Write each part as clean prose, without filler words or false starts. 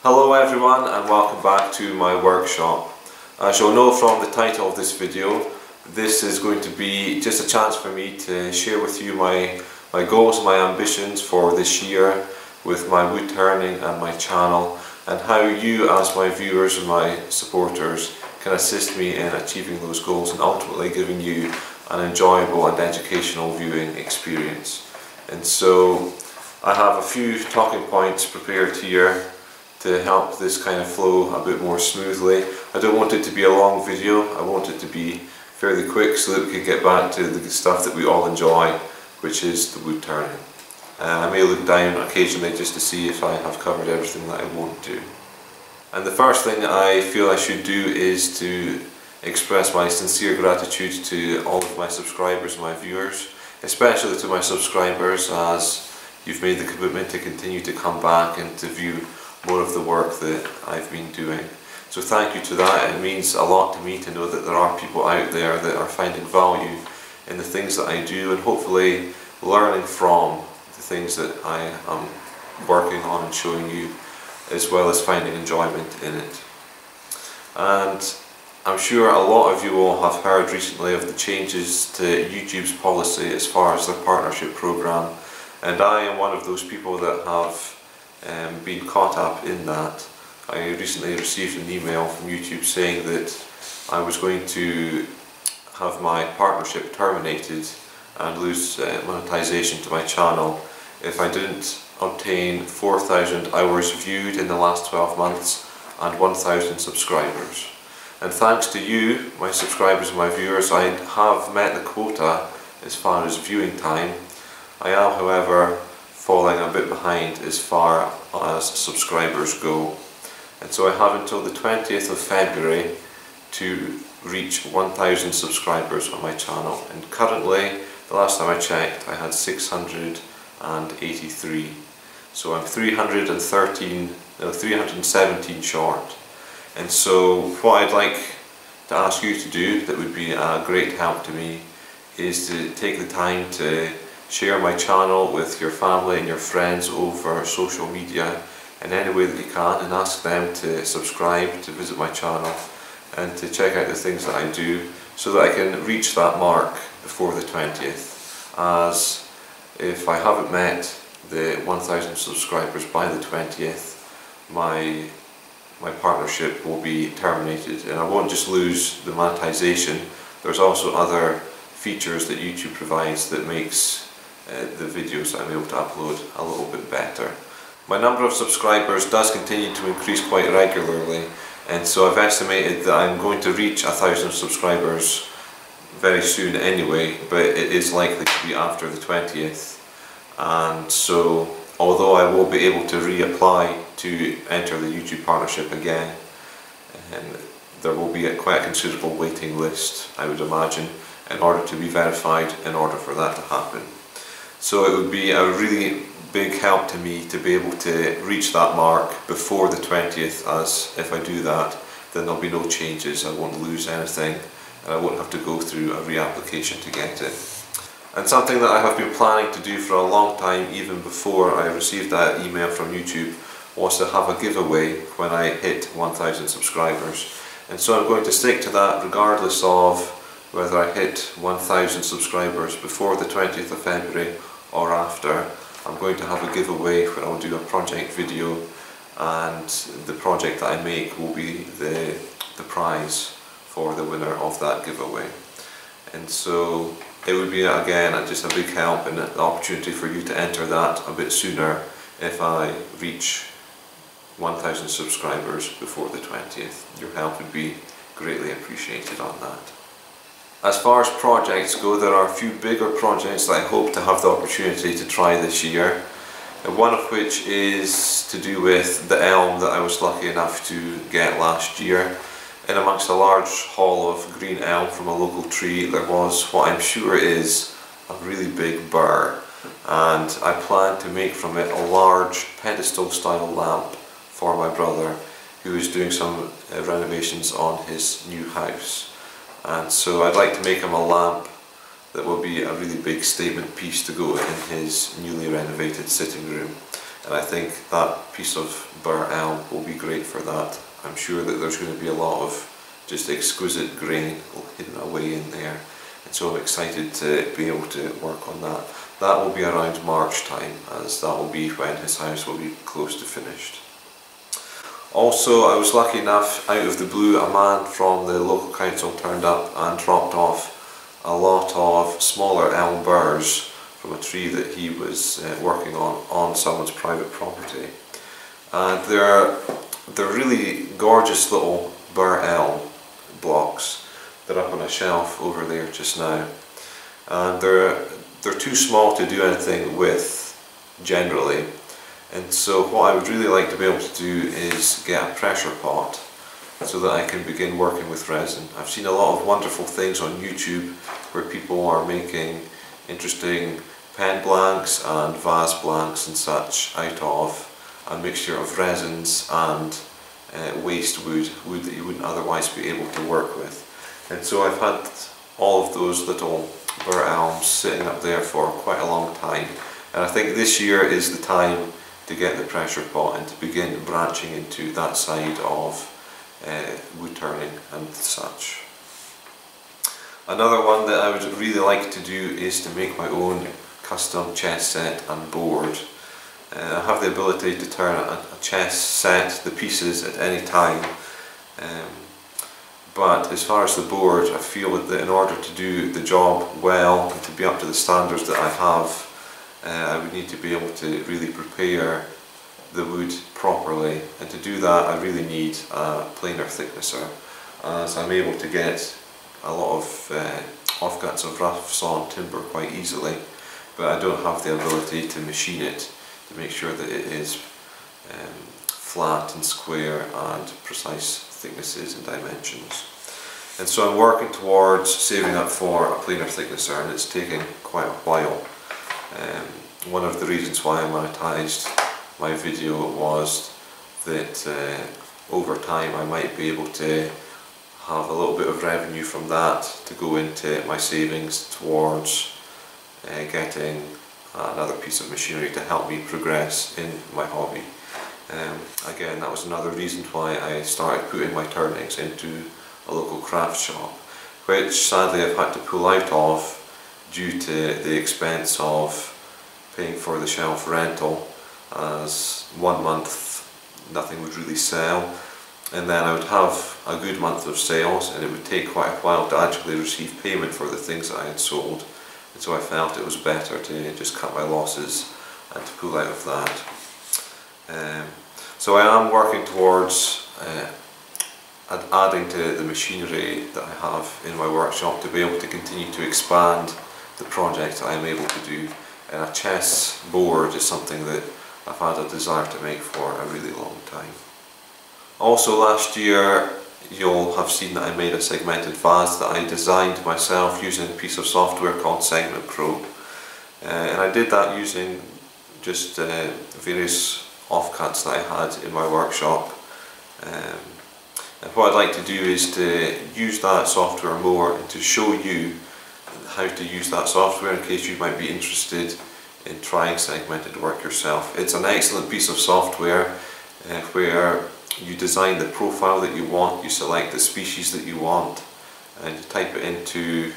Hello everyone and welcome back to my workshop. As you'll know from the title of this video, this is going to be just a chance for me to share with you my goals, my ambitions for this year with my wood turning and my channel, and how you as my viewers and my supporters can assist me in achieving those goals and ultimately giving you an enjoyable and educational viewing experience. And so I have a few talking points prepared here to help this kind of flow a bit more smoothly. I don't want it to be a long video, I want it to be fairly quick so that we can get back to the stuff that we all enjoy, which is the wood turning. I may look down occasionally just to see if I have covered everything that I want to. And the first thing I feel I should do is to express my sincere gratitude to all of my subscribers and my viewers, especially to my subscribers, as you've made the commitment to continue to come back and to view more of the work that I've been doing. So thank you to that. It means a lot to me to know that there are people out there that are finding value in the things that I do and hopefully learning from the things that I am working on and showing you, as well as finding enjoyment in it. And I'm sure a lot of you will have heard recently of the changes to YouTube's policy as far as their partnership program, and I am one of those people that have been caught up in that. I recently received an email from YouTube saying that I was going to have my partnership terminated and lose monetization to my channel if I didn't obtain 4,000 hours viewed in the last 12 months and 1,000 subscribers. And thanks to you, my subscribers and my viewers, I have met the quota as far as viewing time. I am, however, falling a bit behind as far as subscribers go. And so I have until the 20th of February to reach 1,000 subscribers on my channel. And currently, the last time I checked, I had 683. So I'm 317 short. And so what I'd like to ask you to do that would be a great help to me is to take the time to share my channel with your family and your friends over social media in any way that you can, and ask them to subscribe, to visit my channel and to check out the things that I do so that I can reach that mark before the 20th, as if I haven't met the 1,000 subscribers by the 20th, my partnership will be terminated, and I won't just lose the monetization. There's also other features that YouTube provides that makes the videos that I'm able to upload a little bit better. My number of subscribers does continue to increase quite regularly, and so I've estimated that I'm going to reach 1,000 subscribers very soon anyway, but it is likely to be after the 20th. And so although I will be able to reapply to enter the YouTube partnership again, there will be quite a considerable waiting list, I would imagine, in order to be verified, in order for that to happen. So it would be a really big help to me to be able to reach that mark before the 20th, as if I do that, then there'll be no changes, I won't lose anything, and I won't have to go through a reapplication to get it. And something that I have been planning to do for a long time, even before I received that email from YouTube, was to have a giveaway when I hit 1,000 subscribers. And so I'm going to stick to that regardless of whether I hit 1,000 subscribers before the 20th of February or after. I'm going to have a giveaway where I'll do a project video, and the project that I make will be the prize for the winner of that giveaway. And so it would be again just a big help and an opportunity for you to enter that a bit sooner if I reach 1,000 subscribers before the 20th. Your help would be greatly appreciated on that. As far as projects go, there are a few bigger projects that I hope to have the opportunity to try this year. One of which is to do with the elm that I was lucky enough to get last year. In amongst a large haul of green elm from a local tree, there was what I'm sure is a really big burr, and I plan to make from it a large pedestal style lamp for my brother, who is doing some renovations on his new house. And so I'd like to make him a lamp that will be a really big statement piece to go in his newly renovated sitting room. and I think that piece of burr elm will be great for that. I'm sure that there's going to be a lot of just exquisite grain hidden away in there, and so I'm excited to be able to work on that. That will be around March time, as that will be when his house will be close to finished. Also, I was lucky enough, out of the blue, a man from the local council turned up and dropped off a lot of smaller elm burrs from a tree that he was working on someone's private property. And they're really gorgeous little burr elm blocks. They're up on a shelf over there just now. And they're too small to do anything with generally. And so what I would really like to be able to do is get a pressure pot so that I can begin working with resin. I've seen a lot of wonderful things on YouTube where people are making interesting pen blanks and vase blanks and such out of a mixture of resins and waste wood that you wouldn't otherwise be able to work with. And so I've had all of those little burr elms sitting up there for quite a long time, and I think this year is the time to get the pressure pot and to begin branching into that side of wood turning and such. Another one that I would really like to do is to make my own custom chess set and board. I have the ability to turn a chess set, the pieces, at any time, but as far as the board, I feel that in order to do the job well and to be up to the standards that I have, I would need to be able to really prepare the wood properly, and to do that I really need a planer thicknesser, as I'm able to get a lot of offcuts of rough sawn timber quite easily, but I don't have the ability to machine it to make sure that it is flat and square and precise thicknesses and dimensions. And so I'm working towards saving up for a planer thicknesser, and it's taking quite a while. One of the reasons why I monetized my video was that over time I might be able to have a little bit of revenue from that to go into my savings towards getting another piece of machinery to help me progress in my hobby. Again, that was another reason why I started putting my turnings into a local craft shop, which sadly I've had to pull out of due to the expense of paying for the shelf rental, as 1 month nothing would really sell, and then I would have a good month of sales, and it would take quite a while to actually receive payment for the things that I had sold, and so I felt it was better to just cut my losses and to pull out of that. So I am working towards adding to the machinery that I have in my workshop to be able to continue to expand the project I am able to do, and a chess board is something that I've had a desire to make for a really long time. Also last year you'll have seen that I made a segmented vase that I designed myself using a piece of software called Segment Pro, and I did that using just various offcuts that I had in my workshop. And what I'd like to do is to use that software more and to show you how to use that software in case you might be interested in trying segmented work yourself. It's an excellent piece of software where you design the profile that you want, you select the species that you want, and you type it into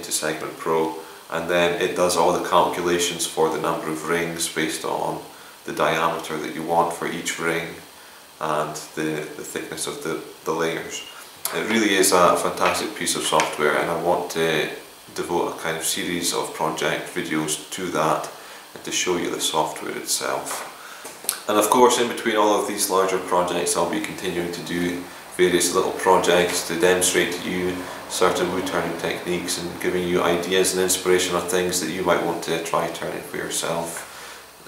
Segment Pro, and then it does all the calculations for the number of rings based on the diameter that you want for each ring and the thickness of the layers. It really is a fantastic piece of software, and I want to devote a kind of series of project videos to that and to show you the software itself. And of course, in between all of these larger projects, I'll be continuing to do various little projects to demonstrate to you certain wood turning techniques and giving you ideas and inspiration of things that you might want to try turning for yourself,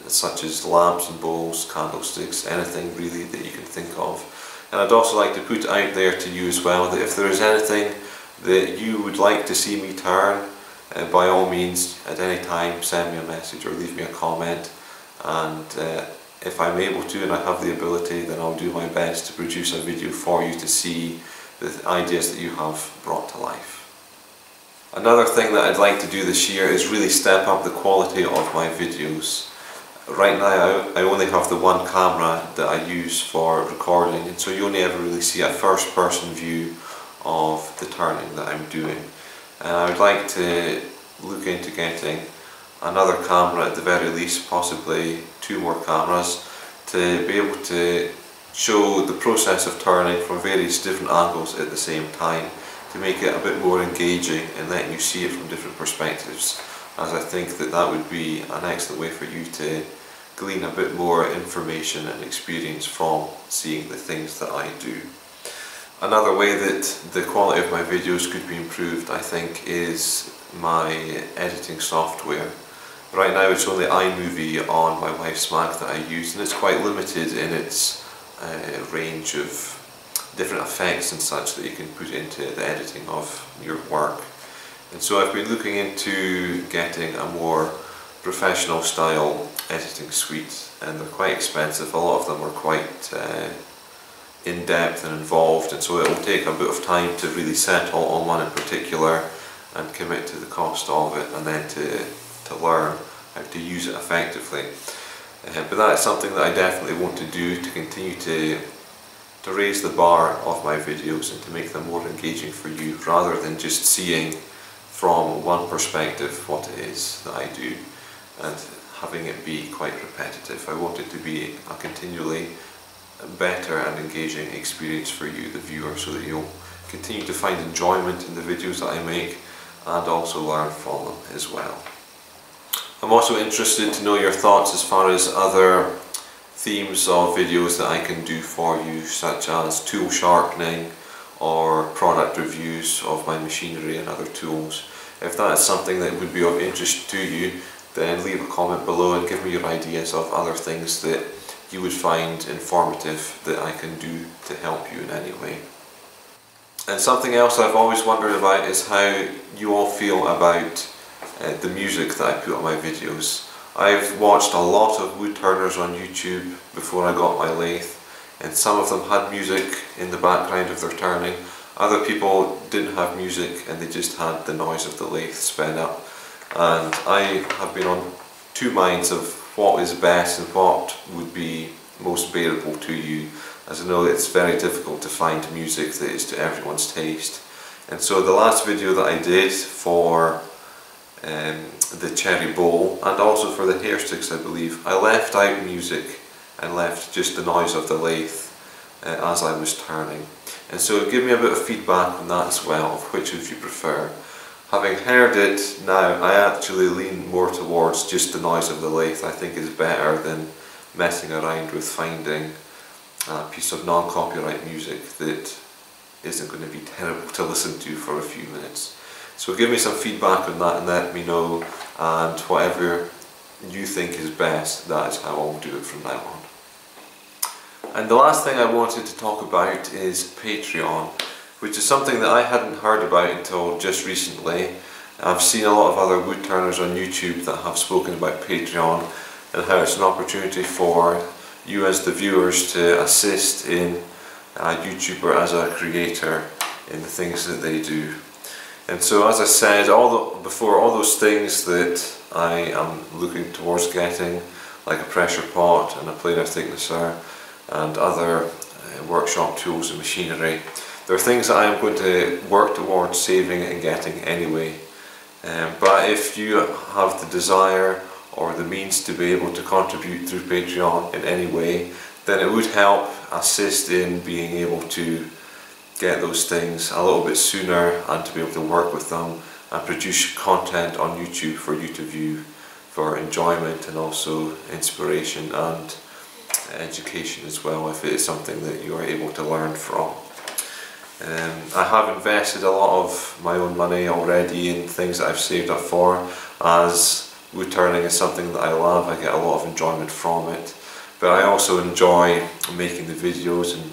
such as lamps and bowls, candlesticks, anything really that you can think of. And I'd also like to put out there to you as well that if there is anything that you would like to see me turn, by all means at any time send me a message or leave me a comment, and if I'm able to and I have the ability, then I'll do my best to produce a video for you to see the ideas that you have brought to life. Another thing that I'd like to do this year is really step up the quality of my videos. right now I only have the one camera that I use for recording, and so you only ever really see a first person view of the turning that I'm doing. And I would like to look into getting another camera at the very least, possibly 2 more cameras, to be able to show the process of turning from various different angles at the same time, to make it a bit more engaging and letting you see it from different perspectives, as I think that that would be an excellent way for you to glean a bit more information and experience from seeing the things that I do. Another way that the quality of my videos could be improved, I think, is my editing software. Right now it's only iMovie on my wife's Mac that I use, and it's quite limited in its range of different effects and such that you can put into the editing of your work. And so I've been looking into getting a more professional style editing suite, and they're quite expensive. A lot of them are quite in-depth and involved, and so it will take a bit of time to really settle on one in particular and commit to the cost of it, and then to learn how to use it effectively. But that is something that I definitely want to do, to continue to raise the bar of my videos and to make them more engaging for you, rather than just seeing from one perspective what it is that I do and having it be quite repetitive. I want it to be a continually better and engaging experience for you, the viewer, so that you'll continue to find enjoyment in the videos that I make and also learn from them as well. I'm also interested to know your thoughts as far as other themes of videos that I can do for you, such as tool sharpening or product reviews of my machinery and other tools. If that is something that would be of interest to you, then leave a comment below and give me your ideas of other things that you would find informative that I can do to help you in any way. And something else I've always wondered about is how you all feel about the music that I put on my videos. I've watched a lot of wood turners on YouTube before I got my lathe, and some of them had music in the background of their turning. Other people didn't have music and they just had the noise of the lathe sped up. And I have been on 2 minds of what is best and what would be most bearable to you, as I know it's very difficult to find music that is to everyone's taste. And so the last video that I did for the cherry bowl, and also for the hair sticks, I believe, I left out music and left just the noise of the lathe as I was turning. And so give me a bit of feedback on that as well, of which of you prefer. Having heard it now, I actually lean more towards just the noise of the lathe. I think is better than messing around with finding a piece of non-copyright music that isn't going to be terrible to listen to for a few minutes. So give me some feedback on that and let me know, and whatever you think is best, that is how I'll do it from now on. And the last thing I wanted to talk about is Patreon, which is something that I hadn't heard about until just recently. I've seen a lot of other wood turners on YouTube that have spoken about Patreon and how it's an opportunity for you as the viewers to assist in a YouTuber as a creator in the things that they do. And so, as I said before, all those things that I am looking towards getting, like a pressure pot and a planer thicknesser and other workshop tools and machinery, they're things that I am going to work towards saving and getting anyway. But if you have the desire or the means to be able to contribute through Patreon in any way, then it would help assist in being able to get those things a little bit sooner and to be able to work with them and produce content on YouTube for you to view for enjoyment and also inspiration and education as well, if it is something that you are able to learn from. I have invested a lot of my own money already in things that I've saved up for, as wood turning is something that I love. I get a lot of enjoyment from it, but I also enjoy making the videos and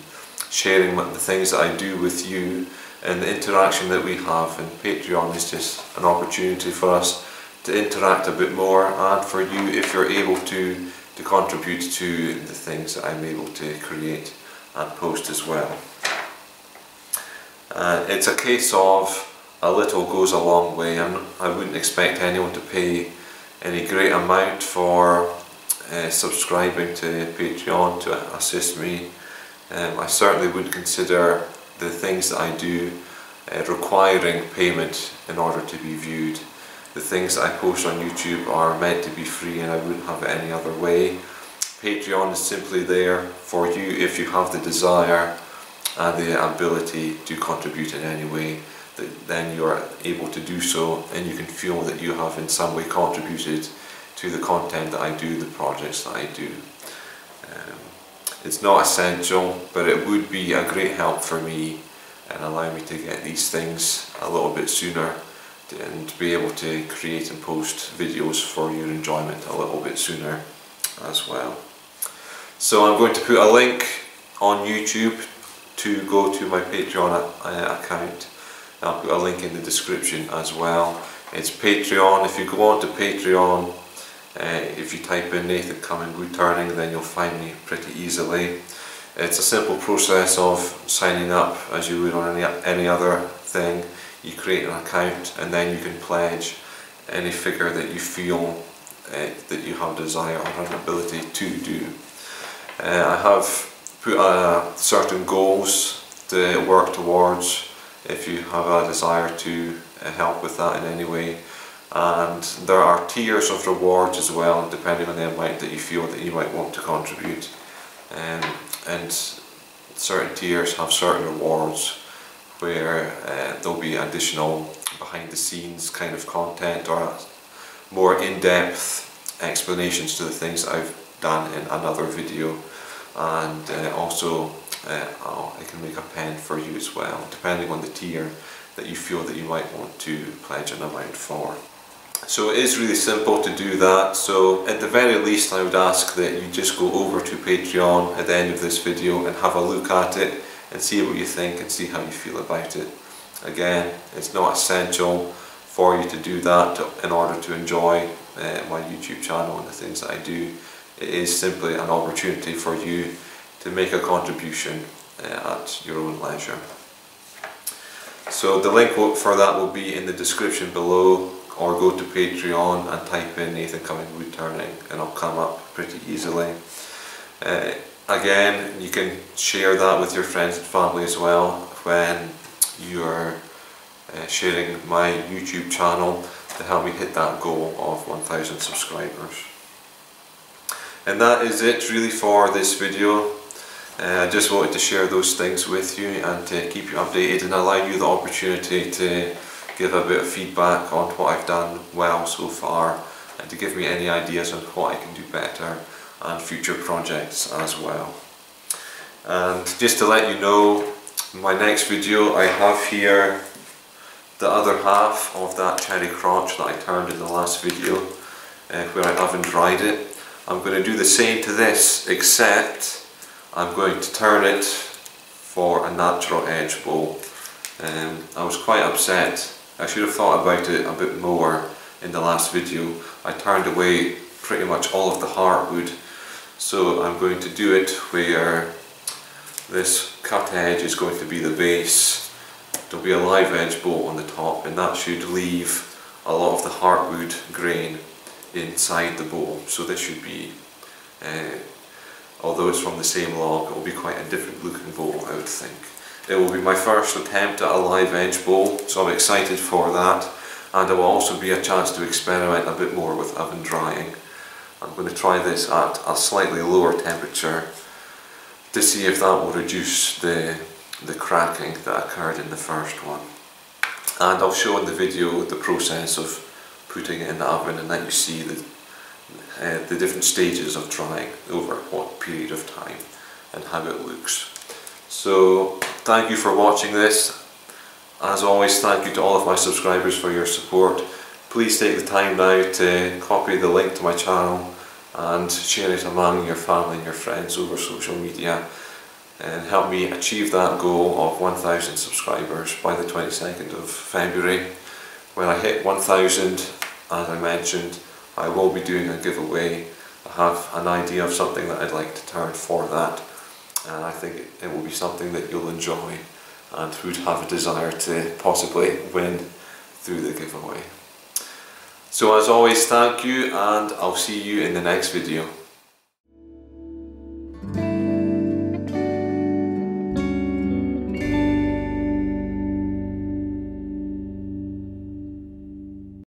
sharing the things that I do with you and the interaction that we have, and Patreon is just an opportunity for us to interact a bit more, and for you, if you're able to contribute to the things that I'm able to create and post as well. It's a case of a little goes a long way. I wouldn't expect anyone to pay any great amount for subscribing to Patreon to assist me. I certainly would consider the things that I do requiring payment in order to be viewed. The things that I post on YouTube are meant to be free and I wouldn't have it any other way. Patreon is simply there for you if you have the desire and the ability to contribute in any way, then you are able to do so and you can feel that you have in some way contributed to the content that I do, the projects that I do. It's not essential, but it would be a great help for me and allow me to get these things a little bit sooner and to be able to create and post videos for your enjoyment a little bit sooner as well. So I'm going to put a link on YouTube to go to my Patreon account. I'll put a link in the description as well. It's Patreon. If you go on to Patreon, if you type in Nathan Cumming Woodturning, then you'll find me pretty easily. It's a simple process of signing up as you would on any other thing. You create an account and then you can pledge any figure that you feel that you have desire or an ability to do. I have put certain goals to work towards if you have a desire to help with that in any way. And there are tiers of rewards as well, depending on the amount that you feel that you might want to contribute. And certain tiers have certain rewards where there'll be additional behind the scenes kind of content or more in-depth explanations to the things that I've done in another video, and also I can make a pen for you as well, depending on the tier that you feel that you might want to pledge an amount for. So it is really simple to do that. So at the very least I would ask that you just go over to Patreon at the end of this video and have a look at it and see what you think and see how you feel about it. Again, it's not essential for you to do that in order to enjoy my YouTube channel and the things that I do. It is simply an opportunity for you to make a contribution at your own leisure. So the link for that will be in the description below, or go to Patreon and type in Nathan Cumming Woodturning and it'll come up pretty easily. Again, you can share that with your friends and family as well when you're sharing my YouTube channel to help me hit that goal of 1,000 subscribers. And that is it really for this video. I just wanted to share those things with you and to keep you updated and allow you the opportunity to give a bit of feedback on what I've done well so far and to give me any ideas on what I can do better and future projects as well. And just to let you know, my next video, I have here the other half of that cherry crotch that I turned in the last video where I oven dried it. I'm going to do the same to this, except I'm going to turn it for a natural edge bowl. I was quite upset. I should have thought about it a bit more in the last video. I turned away pretty much all of the heartwood, so I'm going to do it where this cut edge is going to be the base. There'll be a live edge bolt on the top, and that should leave a lot of the heartwood grain inside the bowl. So this should be, although it's from the same log, it will be quite a different looking bowl, I would think. It will be my first attempt at a live edge bowl, so I'm excited for that, and it will also be a chance to experiment a bit more with oven drying. I'm going to try this at a slightly lower temperature to see if that will reduce the cracking that occurred in the first one. And I'll show in the video the process of putting it in the oven and then you see the different stages of drying over what period of time and how it looks. So thank you for watching this. As always, thank you to all of my subscribers for your support. Please take the time now to copy the link to my channel and share it among your family and your friends over social media and help me achieve that goal of 1,000 subscribers by the 22nd of February. When I hit 1,000, as I mentioned, I will be doing a giveaway. I have an idea of something that I'd like to turn for that, and I think it will be something that you'll enjoy and would have a desire to possibly win through the giveaway. So as always, thank you, and I'll see you in the next video.